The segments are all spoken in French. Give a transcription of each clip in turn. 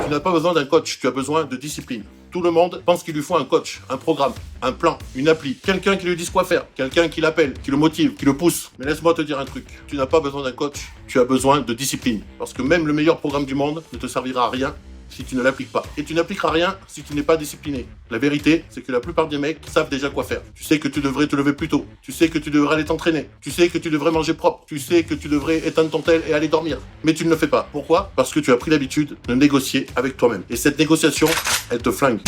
Tu n'as pas besoin d'un coach, tu as besoin de discipline. Tout le monde pense qu'il lui faut un coach, un programme, un plan, une appli, quelqu'un qui lui dise quoi faire, quelqu'un qui l'appelle, qui le motive, qui le pousse. Mais laisse-moi te dire un truc, tu n'as pas besoin d'un coach, tu as besoin de discipline. Parce que même le meilleur programme du monde ne te servira à rien si tu ne l'appliques pas. Et tu n'appliqueras rien si tu n'es pas discipliné. La vérité, c'est que la plupart des mecs savent déjà quoi faire. Tu sais que tu devrais te lever plus tôt. Tu sais que tu devrais aller t'entraîner. Tu sais que tu devrais manger propre. Tu sais que tu devrais éteindre ton tel et aller dormir. Mais tu ne le fais pas. Pourquoi? Parce que tu as pris l'habitude de négocier avec toi-même. Et cette négociation, elle te flingue.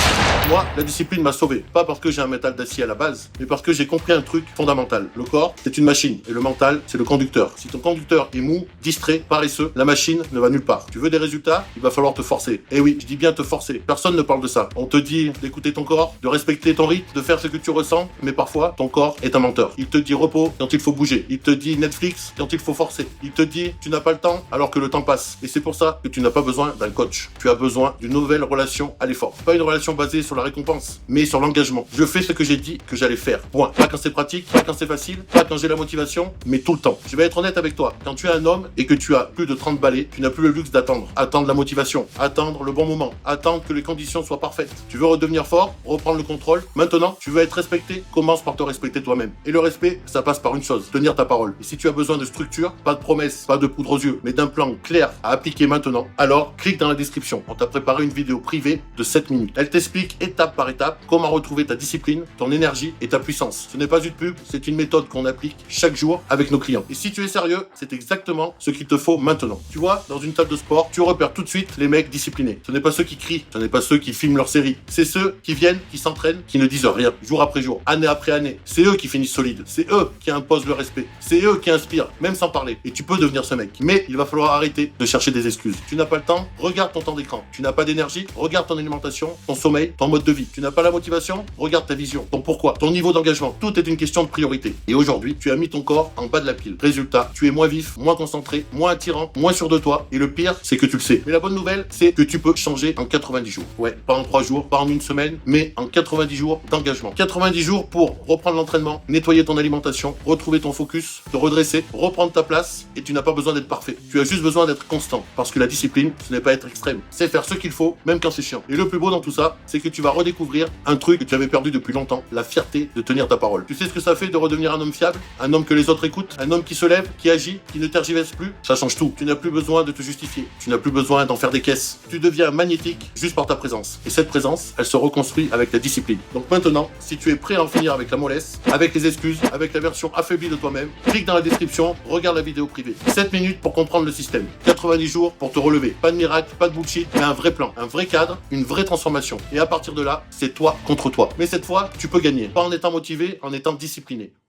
Moi, la discipline m'a sauvé. Pas parce que j'ai un métal d'acier à la base, mais parce que j'ai compris un truc fondamental. Le corps, c'est une machine. Et le mental, c'est le conducteur. Si ton conducteur est mou, distrait, paresseux, la machine ne va nulle part. Tu veux des résultats? Il va falloir te forcer. Et oui, je dis bien te forcer. Personne ne parle de ça. On te dit d'écouter ton corps, de respecter ton rythme, de faire ce que tu ressens, mais parfois, ton corps est un menteur. Il te dit repos quand il faut bouger. Il te dit Netflix quand il faut forcer. Il te dit tu n'as pas le temps alors que le temps passe. Et c'est pour ça que tu n'as pas besoin d'un coach. Tu as besoin d'une nouvelle relation à l'effort. Pas une relation basée sur la récompense, mais sur l'engagement. Je fais ce que j'ai dit que j'allais faire. Point. Pas quand c'est pratique, pas quand c'est facile, pas quand j'ai la motivation, mais tout le temps. Je vais être honnête avec toi. Quand tu es un homme et que tu as plus de 30 balais, tu n'as plus le luxe d'attendre. Attendre la motivation, attendre le bon moment, attendre que les conditions soient parfaites. Tu veux redevenir fort, reprendre le contrôle. Maintenant, tu veux être respecté, commence par te respecter toi-même. Et le respect, ça passe par une chose, tenir ta parole. Et si tu as besoin de structure, pas de promesses, pas de poudre aux yeux, mais d'un plan clair à appliquer maintenant, alors clique dans la description. On t'a préparé une vidéo privée de 7 minutes. Elle t'explique étape par étape comment retrouver ta discipline, ton énergie et ta puissance. Ce n'est pas une pub, c'est une méthode qu'on applique chaque jour avec nos clients. Et si tu es sérieux, c'est exactement ce qu'il te faut maintenant. Tu vois, dans une salle de sport, tu repères tout de suite les mecs disciplinés. Ce n'est pas ceux qui crient, ce n'est pas ceux qui filment leur série. C'est ceux qui viennent, qui s'entraînent, qui ne disent rien, jour après jour, année après année. C'est eux qui finissent solides. C'est eux qui imposent le respect. C'est eux qui inspirent, même sans parler. Et tu peux devenir ce mec. Mais il va falloir arrêter de chercher des excuses. Tu n'as pas le temps, regarde ton temps d'écran. Tu n'as pas d'énergie, regarde ton alimentation, ton sommeil, ton mode de vie. Tu n'as pas la motivation, regarde ta vision, ton pourquoi, ton niveau d'engagement. Tout est une question de priorité. Et aujourd'hui, tu as mis ton corps en bas de la pile. Résultat, tu es moins vif, moins concentré, moins attirant, moins sûr de toi. Et le pire, c'est que tu le sais. Mais la bonne nouvelle, c'est que tu peux changer en 90 jours. Ouais, pas en 3 jours, pas en une semaine, mais en 90 jours d'engagement. 90 jours pour reprendre l'entraînement, nettoyer ton alimentation, retrouver ton focus, te redresser, reprendre ta place. Et tu n'as pas besoin d'être parfait. Tu as juste besoin d'être constant. Parce que la discipline, ce n'est pas être extrême. C'est faire ce qu'il faut, même quand c'est chiant. Et le plus beau dans tout ça, c'est que tu vas redécouvrir un truc que tu avais perdu depuis longtemps, la fierté de tenir ta parole. Tu sais ce que ça fait de redevenir un homme fiable, un homme que les autres écoutent, un homme qui se lève, qui agit, qui ne tergiverse plus? Ça change tout. Tu n'as plus besoin de te justifier. Tu n'as plus besoin d'en faire des caisses. Tu deviens magnétique juste par ta présence. Et cette présence, elle se reconstruit avec la discipline. Donc maintenant, si tu es prêt à en finir avec la mollesse, avec les excuses, avec la version affaiblie de toi-même, clique dans la description, regarde la vidéo privée. 7 minutes pour comprendre le système. 90 jours pour te relever. Pas de miracle, pas de bullshit, mais un vrai plan, un vrai cadre, une vraie transformation. Et à partir de là, c'est toi contre toi. Mais cette fois, tu peux gagner. Pas en étant motivé, en étant discipliné.